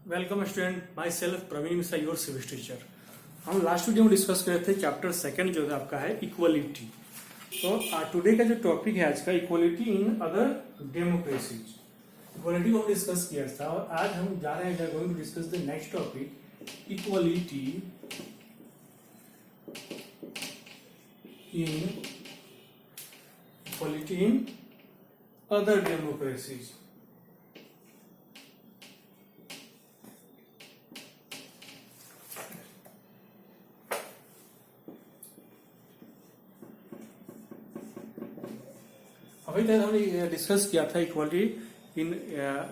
Welcome student, myself Praveen Mishra, your civics teacher. हम last video में discuss कर रहे थे चैप्टर सेकंड जो है आपका है इक्वलिटी। तो टुडे का जो टॉपिक है आज का equality in other democracies. Equality को हम डिस्कस किया था और आज हम जा रहे हैं going to discuss the next topic equality in other democracies. अभी तक हमने डिस्कस किया था इक्वालिटी इन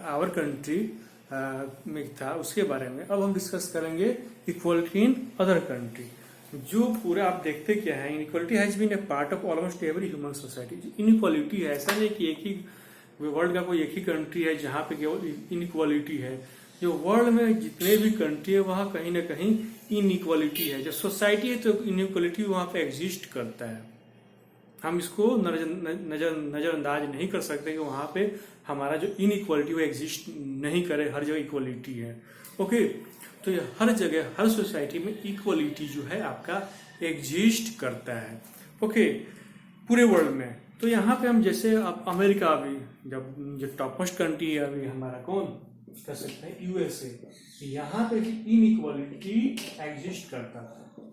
आवर कंट्री में था, उसके बारे में। अब हम डिस्कस करेंगे इक्वालिटी इन अदर कंट्री। जो पूरा आप देखते क्या है, inequality has been a part of almost every human society. Inequality है, ऐसा नहीं कि एक ही वर्ल्ड का कोई एक ही कंट्री है जहाँ पे केवल इनइक्वालिटी है। जो वर्ल्ड में जितने भी कंट्री है वहाँ कहीं ना कहीं इनइक्वालिटी है। जो सोसाइटी है तो इनइक्वालिटी वहाँ पे एग्जिस्ट करता है। हम इसको नजरअंदाज नहीं कर सकते कि वहाँ पे हमारा जो इनइक्वालिटी वो एग्जिस्ट नहीं करे। हर जगह इक्वालिटी है। ओके, तो ये हर जगह हर सोसाइटी में इक्वालिटी जो है आपका एग्जिस्ट करता है। ओके, पूरे वर्ल्ड में। तो यहाँ पे हम जैसे अब अमेरिका, अभी जब जो टॉप मोस्ट कंट्री है अभी हमारा, कौन कह सकते हैं, यूएसए। यहाँ पे इनइक्वालिटी एग्जिस्ट करता था।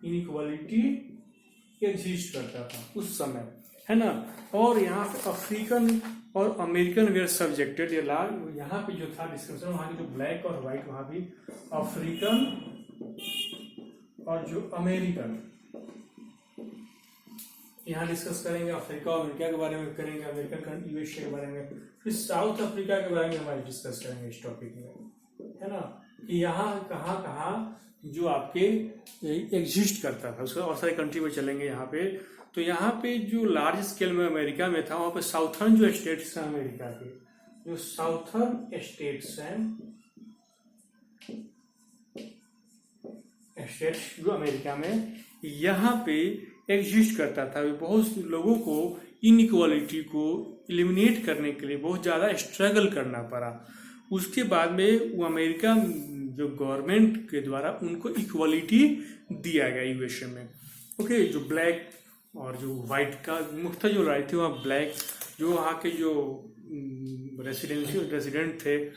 इनइक्वालिटी एग्जिस्ट करता था उस समय, है ना। और यहाँ पे अफ्रीकन और अमेरिकन वेयर सब्जेक्टेड। ये लाल यहाँ पे जो था डिस्कशन, वहाँ की जो ब्लैक और व्हाइट, वहाँ भी अफ्रीकन और जो अमेरिकन, यहाँ डिस्कस करेंगे। अफ्रीका और अमेरिका के बारे में करेंगे, अमेरिकन यूएसए के बारे में, फिर साउथ अफ्रीका के बारे में हमारे डिस्कस करेंगे इस टॉपिक में, है ना। कि यहाँ कहाँ कहाँ जो आपके एग्जिस्ट करता था, उसका और सारे कंट्री में चलेंगे यहाँ पे। तो यहाँ पे जो लार्ज स्केल में अमेरिका में था, वहाँ पे साउथर्न जो स्टेट्स हैं अमेरिका के, जो साउथर्न स्टेट्स हैं, स्टेट्स जो अमेरिका में यहाँ पे एग्जिस्ट करता था। बहुत लोगों को इनइक्वालिटी को एलिमिनेट करने के लिए बहुत ज़्यादा स्ट्रगल करना पड़ा। उसके बाद में वो अमेरिका जो गवर्नमेंट के द्वारा उनको इक्वालिटी दिया गया यूएसए में। ओके, जो ब्लैक और जो वाइट का मुख्य जो राइट थे, वहाँ ब्लैक जो वहाँ के जो रेसिडेंट थे,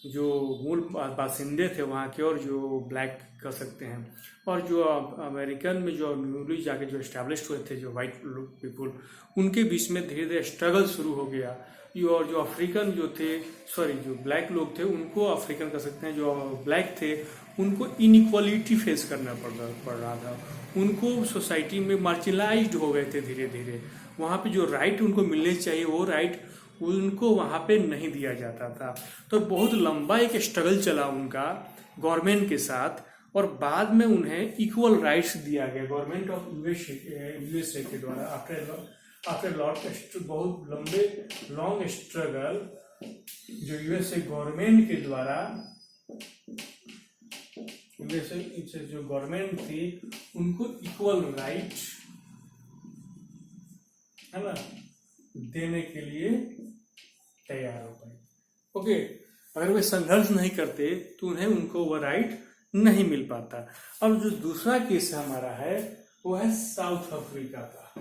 जो मूल बासिंदे थे वहाँ के, और जो ब्लैक कर सकते हैं, और जो अमेरिकन में जो न्यूली जाके जो एस्टैब्लिश हुए थे जो वाइट पीपुल, उनके बीच में धीरे धीरे स्ट्रगल शुरू हो गया। और जो अफ्रीकन जो थे, सॉरी जो ब्लैक लोग थे, उनको अफ्रीकन कर सकते हैं, जो ब्लैक थे उनको इनइक्वालिटी फेस करना पड़ रहा था। उनको सोसाइटी में मार्जिनलाइज्ड हो गए थे धीरे धीरे। वहाँ पे जो राइट उनको मिलने चाहिए वो राइट उनको वहाँ पे नहीं दिया जाता था। तो बहुत लंबा एक स्ट्रगल चला उनका गवर्नमेंट के साथ, और बाद में उन्हें इक्वल राइट्स दिया गया गवर्नमेंट ऑफ यूएसए के द्वारा। आफ्टर बहुत लॉन्ग स्ट्रगल, जो यूएसए गवर्नमेंट के द्वारा, यूएसए जो गवर्नमेंट थी उनको इक्वल राइट, है ना, देने के लिए तैयार हो पाए। ओके, अगर वे संघर्ष नहीं करते तो उन्हें उनको वह राइट नहीं मिल पाता। अब जो दूसरा केस हमारा है वो है साउथ अफ्रीका का।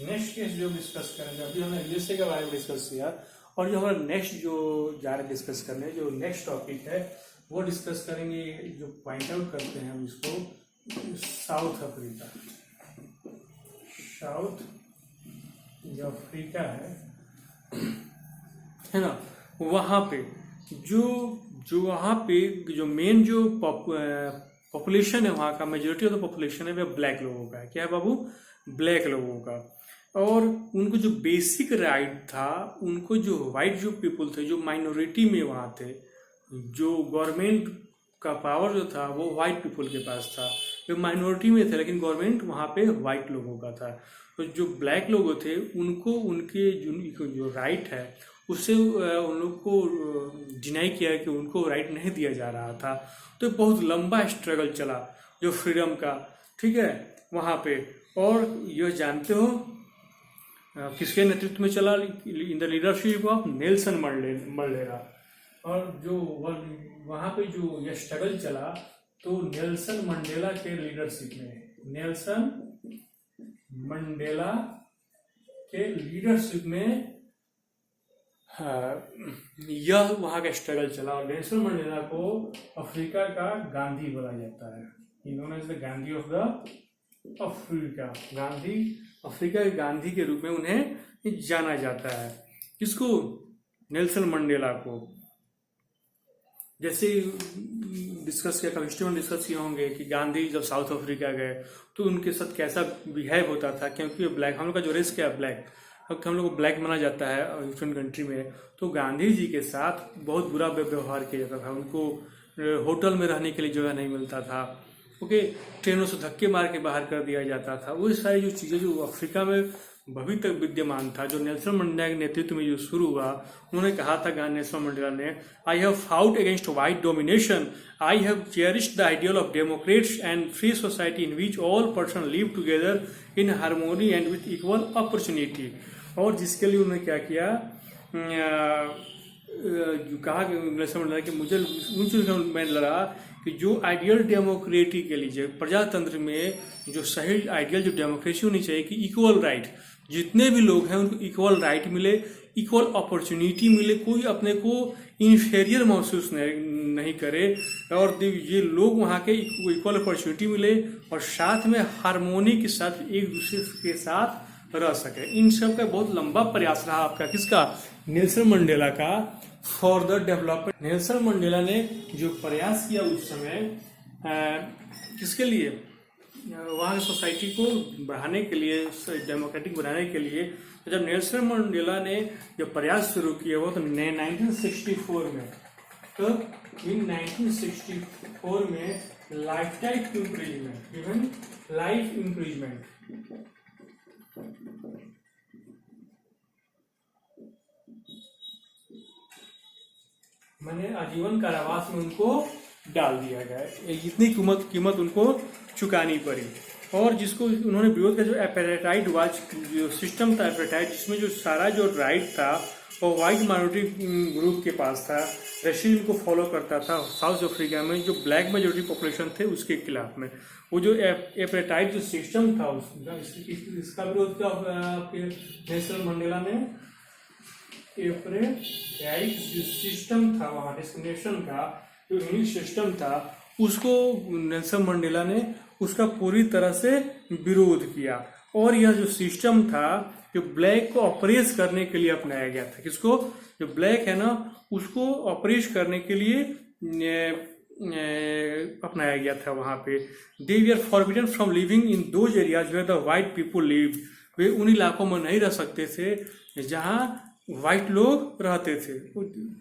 नेक्स्ट केस जो डिस्कस करेंगे, अभी हमने यूएसए के बारे में डिस्कस किया, और जो हमारा नेक्स्ट जो जा रहे डिस्कस करने, जो नेक्स्ट टॉपिक है वो डिस्कस करेंगे। जो पॉइंट आउट करते हैं हम इसको, साउथ अफ्रीका। साउथ जो अफ्रीका है ना, वहाँ पे जो वहाँ पे जो मेन जो पॉपुलेशन है, वहाँ का मेजोरिटी ऑफ द पॉपुलेशन है वह ब्लैक लोगों का है। क्या है बाबू? ब्लैक लोगों का। और उनको जो बेसिक राइट था, उनको जो वाइट जो पीपल थे, जो माइनॉरिटी में वहाँ थे, जो गवर्नमेंट का पावर जो था वो वाइट पीपल के पास था। वे माइनॉरिटी में थे लेकिन गवर्नमेंट वहाँ पे वाइट लोगों का था। तो जो ब्लैक लोग थे उनको उनके जो राइट है उससे उन लोग को डिनाई किया कि उनको राइट नहीं दिया जा रहा था। तो बहुत लंबा स्ट्रगल चला जो फ्रीडम का, ठीक है, वहाँ पे। और यह जानते हो किसके नेतृत्व में चला? In the leadership of Nelson Mandela. और जो वहाँ पे जो यह स्ट्रगल चला तो नेल्सन मंडेला के लीडरशिप में, नेल्सन मंडेला के लीडरशिप में यह वहाँ का स्ट्रगल चला। और नेल्सन मंडेला को अफ्रीका का गांधी बोला जाता है। इन्होंने the Gandhi of the Africa, Gandhi, Africa के गांधी के रूप में उन्हें जाना जाता है। किसको? नेल्सन मंडेला को। जैसे डिस्कस किया, हिस्ट्री में डिस्कस किए होंगे कि गांधी जब साउथ अफ्रीका गए तो उनके साथ कैसा बिहेव होता था, क्योंकि ब्लैक, हम लोग का जो रेस क्या है ब्लैक, हम लोग को ब्लैक माना जाता है यूरोपियन कंट्री में। तो गांधी जी के साथ बहुत बुरा व्यवहार किया जाता था। उनको होटल में रहने के लिए जगह नहीं मिलता था, ओके, ट्रेनों से धक्के मार के बाहर कर दिया जाता था। वो सारी जो चीज़ें जो अफ्रीका में अभी तक विद्यमान था, जो नेल्सन मंडेला के नेतृत्व में जो शुरू हुआ, उन्होंने कहा था नेल्सन मंडेला ने, I have fought against white domination, I have cherished the ideal of Democrats and free society in which all person live together in harmony and with equal opportunity. और जिसके लिए उन्होंने क्या किया, कहा नेल्सन मंडेला कि मुझे उन चीज़ों में लड़ा कि जो आइडियल डेमोक्रेटी के लिए, प्रजातंत्र में जो सही आइडियल जो डेमोक्रेसी होनी चाहिए कि इक्वल राइट, जितने भी लोग हैं उनको इक्वल राइट मिले, इक्वल अपॉर्चुनिटी मिले, कोई अपने को इन्फेरियर महसूस नहीं करे, और ये लोग वहाँ के इक्वल अपॉर्चुनिटी मिले और साथ में हार्मोनी के साथ एक दूसरे के साथ रह सके। इन सब का बहुत लंबा प्रयास रहा आपका, किसका? नेल्सन मंडेला का, for the development. Nelson Mandela ने जो प्रयास किया उस समय किसके लिए? वहाँ की सोसाइटी को बढ़ाने के लिए, डेमोक्रेटिक बनाने के लिए। तो जब नेल्सन मंडेला ने जब प्रयास शुरू किया वो तो 1964 में, तो इन 1964 में life time imprisonment, even life imprisonment, मैंने आजीवन कारावास में उनको डाल दिया गया। इतनी कीमत उनको चुकानी पड़ी। और जिसको उन्होंने विरोध किया, जो एपेटाइट वाच जो सिस्टम था, एपेटाइट, जिसमें जो सारा जो राइट था वो वाइट माइनॉरिटी ग्रुप के पास था, रेसिज्म को फॉलो करता था। साउथ अफ्रीका में जो ब्लैक मेजोरिटी पॉपुलेशन थे उसके खिलाफ में वो जो एपेटाइट जो सिस्टम था इसका विरोध किया नेल्सन मंडेला ने। एपेटाइट जो सिस्टम था वहाँ डिस्क्रिमिनेशन का जो यूनिक सिस्टम था उसको नेल्सन मंडेला ने उसका पूरी तरह से विरोध किया। और यह जो सिस्टम था जो ब्लैक को ऑपरेस करने के लिए अपनाया गया था, किसको? जो ब्लैक है ना उसको ऑपरेस करने के लिए अपनाया गया था वहाँ पे। They we are forbidden from living in those areas where the white people live. वे उन इलाकों में नहीं रह सकते थे जहाँ वाइट लोग रहते थे।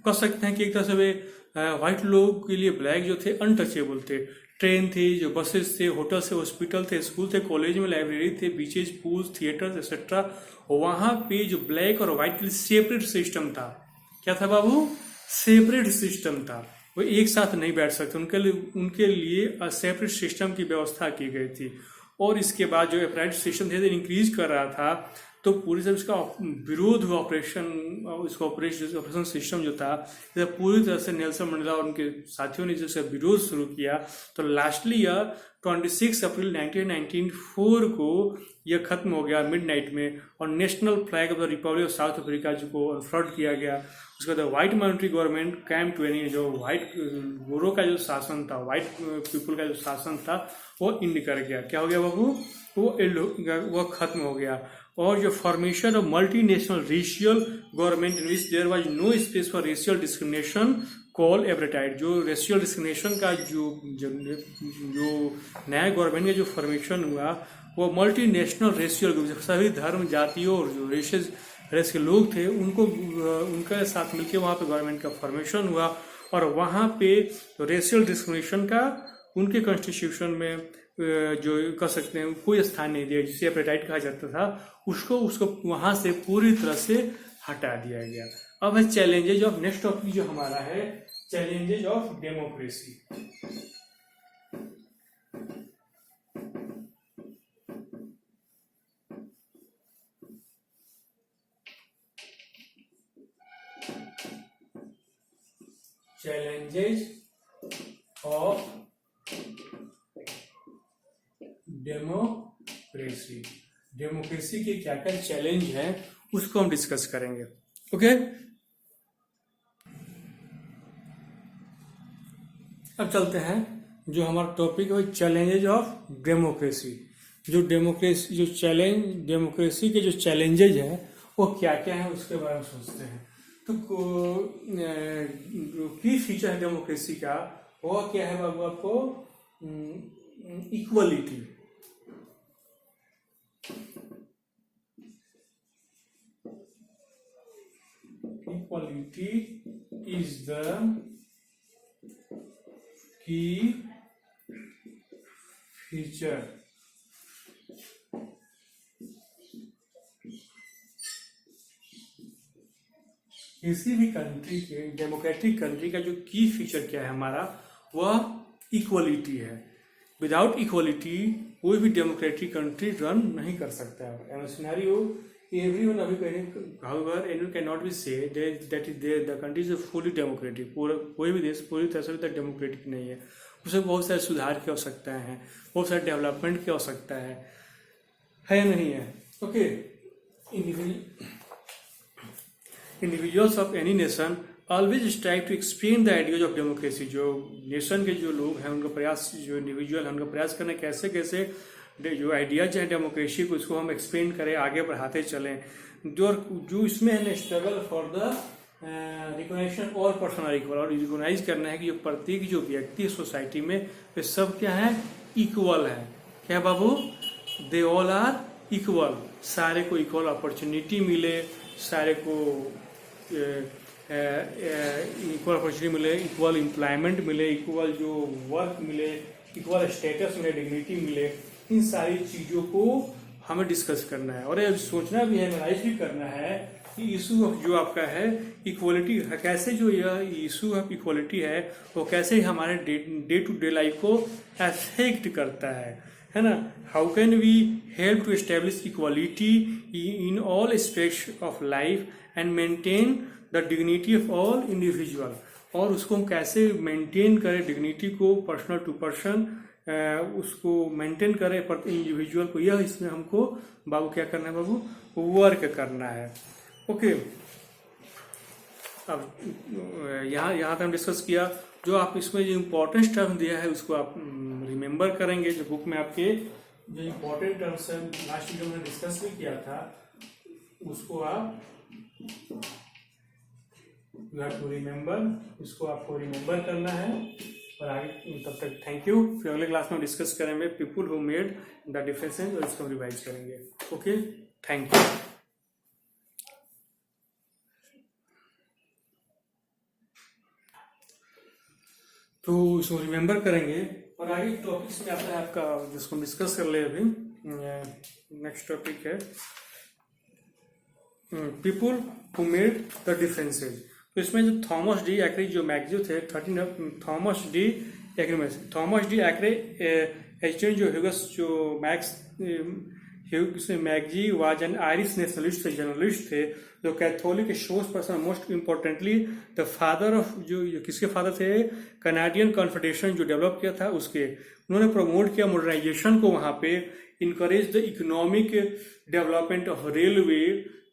कह सकते हैं कि एक तरह से वे वाइट लोग के लिए ब्लैक जो थे अनटचेबल थे। ट्रेन थी, जो बसेस थे, होटल थे, हॉस्पिटल थे, स्कूल थे, कॉलेज में लाइब्रेरी थे, बीचेज, पूल्स, थिएटर्स एक्सेट्रा। वहाँ पे जो ब्लैक और वाइट के लिए सेपरेट सिस्टम था। क्या था बाबू? सेपरेट सिस्टम था। वो एक साथ नहीं बैठ सकते, उनके लिए सेपरेट सिस्टम की व्यवस्था की गई थी। और इसके बाद जो एपेटाइट सिस्टम थे इंक्रीज कर रहा था तो पूरी तरह इसका विरोध हुआ। ऑपरेशन सिस्टम जो था पूरी तरह से नेल्सन मंडेला और उनके साथियों ने जैसे विरोध शुरू किया तो लास्टली यह 26 अप्रैल 1994 को यह खत्म हो गया मिडनाइट में। और national flag of the republic of South Africa जो को अनफ्लर्ड किया गया। उसके बाद white minority government came to any, जो व्हाइट गोरों का जो शासन था, व्हाइट पीपल का जो शासन था वो इंड कर गया। क्या हो गया बाबू? वो खत्म हो गया। और जो formation of multi national racial government in which there was no space for racial discrimination call apartheid. जो रेशियल डिस्क्रिमिनेशन का जो नया गवर्नमेंट का जो फॉर्मेशन हुआ वो मल्टी नेशनल रेशियल ग्रुप, सभी धर्म, जातियों और जो रेस के लोग थे उनके साथ मिलकर वहाँ पे गवर्नमेंट का फॉर्मेशन हुआ। और वहाँ पे रेशियल डिस्क्रिमिनेशन का उनके कॉन्स्टिट्यूशन में जो कह सकते हैं कोई स्थान नहीं दिया, जिसे एपेटाइट कहा जाता था, उसको वहाँ से पूरी तरह से हटा दिया गया। अब है चैलेंजेज ऑफ, नेक्स्ट टॉपिक जो हमारा है challenges of democracy. challenges of democracy, democracy के क्या क्या चैलेंज हैं उसको हम डिस्कस करेंगे। ओके, अब चलते हैं जो हमारा टॉपिक है चैलेंजेज ऑफ डेमोक्रेसी। जो डेमोक्रेसी जो चैलेंज डेमोक्रेसी के जो चैलेंजेज हैं वो क्या क्या हैं उसके बारे में सोचते हैं। तो की फीचर है डेमोक्रेसी का वो क्या है बाबू आपको? Equality. Equality is the key feature किसी भी कंट्री के, डेमोक्रेटिक कंट्री का जो की फीचर क्या है हमारा, वह इक्वलिटी है। विदाउट इक्वलिटी कोई भी डेमोक्रेटिक कंट्री रन नहीं कर सकता है। सिनेरियो everyone अभी however anyone cannot be say that the country is fully democratic। कोई भी देश पूरी तरह से डेमोक्रेटिक नहीं है, उसे बहुत सारे सुधार की आवश्यकता है, बहुत सारे डेवलपमेंट की आवश्यकता है या नहीं है? Okay, individuals of any nation always try to explain the ideas of democracy. जो नेशन के जो लोग हैं उनका प्रयास, जो इंडिविजुअल है उनका प्रयास करना कैसे कैसे जो आइडियाज है डेमोक्रेसी को उसको हम एक्सप्लेन करें, आगे बढ़ाते चलें। जो इसमें है स्ट्रगल फॉर द रिकॉग्निशन और पर्सनल इक्वल, और रिकॉग्नाइज करना है कि जो प्रत्येक जो व्यक्ति है सोसाइटी में वे सब क्या है? इक्वल है। क्या बाबू? दे ऑल आर इक्वल, सारे को इक्वल अपॉर्चुनिटी मिले, सारे को इक्वल अपॉर्चुनिटी मिले, इक्वल एम्प्लॉयमेंट मिले, इक्वल जो वर्क मिले, इक्वल स्टेटस मिले, डिग्निटी मिले। इन सारी चीजों को हमें डिस्कस करना है और ये सोचना भी है, एनालाइज भी करना है कि इशू ऑफ जो आपका है इक्वलिटी, कैसे जो यह इशू ऑफ इक्वलिटी है वो कैसे हमारे डे टू डे लाइफ को अफेक्ट करता है ना? How can we help to establish equality in all aspects of life and maintain the dignity of all individual. और उसको हम कैसे मेंटेन करें डिग्निटी को, पर्सनल टू पर्सन उसको मेंटेन करें पर इंडिविजुअल को, यह इसमें हमको बाबू क्या करना है बाबू? वर्क करना है। ओके, अब यहाँ तक हम डिस्कस किया। जो आप इसमें जो इम्पोर्टेंट टर्म दिया है उसको आप रिमेम्बर करेंगे। जो बुक में आपके जो इम्पोर्टेंट टर्म्स है लास्ट वीडियो में डिस्कस भी किया था उसको आप यू हैव टू रिमेम्बर, इसको आपको रिमेम्बर करना है। और आगे तब तक थैंक यू। फिर अगले क्लास में डिस्कस करेंगे people who made the differences और इसको रिवाइज करेंगे। Okay, thank you. तो इसको रिमेम्बर करेंगे और आगे टॉपिक्स में आता है आपका जिसको हम डिस्कस कर ले अभी। नेक्स्ट टॉपिक है people who made the differences. तो इसमें जो थॉमस डी एक्रे जो मैगजीव थे 13 Thomas D एक्रे agent Joe Hughes Joe Hughes Magee was an Irish nationalist थे, जर्नलिस्ट थे, जो Catholic source person, most importantly the father of Joe किसके फादर थे? कनाडियन कॉन्फेडरेशन जो डेवलप किया था उसके। उन्होंने प्रमोट किया मॉडर्नाइजेशन को वहाँ पे, encourage the economic development of railway,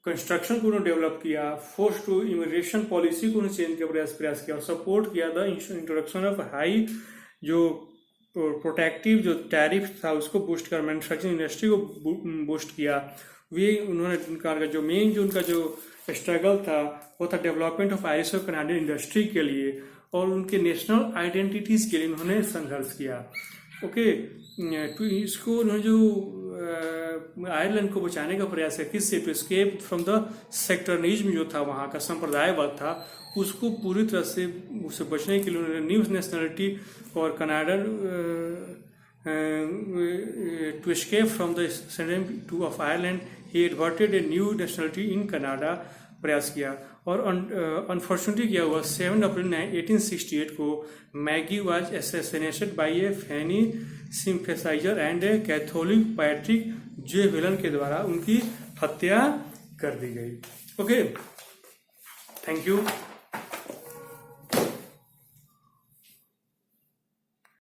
construction को उन्होंने डेवलप किया, फोर्स टू इमिग्रेशन पॉलिसी को उन्होंने चेंज का प्रयास किया और सपोर्ट किया द इंट्रोडक्शन ऑफ हाई जो प्रोटेक्टिव जो टैरिफ था उसको बूस्ट कर, मैन्युफैक्चरिंग इंडस्ट्री को बूस्ट किया। वे उन्होंने उनका जो मेन जो उनका जो स्ट्रगल था वो था डेवलपमेंट ऑफ आयरिश और कनाडियन इंडस्ट्री के लिए और उनके नेशनल आइडेंटिटीज के लिए उन्होंने संघर्ष किया। ओके, तो इसको उन्होंने जो आयरलैंड को बचाने का प्रयास किया, किससे? टू एस्केप फ्रॉम द सेक्टरनिज्म जो था वहाँ का संप्रदायवाद था, उसको पूरी तरह से उससे बचने के लिए उन्होंने न्यू नेशनलिटी और Canada to escape from the two of Ireland he adverted a new nationality in Canada प्रयास किया। और अनफॉर्चुनेटली क्या हुआ? 7 अप्रैल 1868 को McGee was assassinated by a Fenian sympathiser and a Catholic Patrick J Whelan के द्वारा उनकी हत्या कर दी गई। Okay, thank you.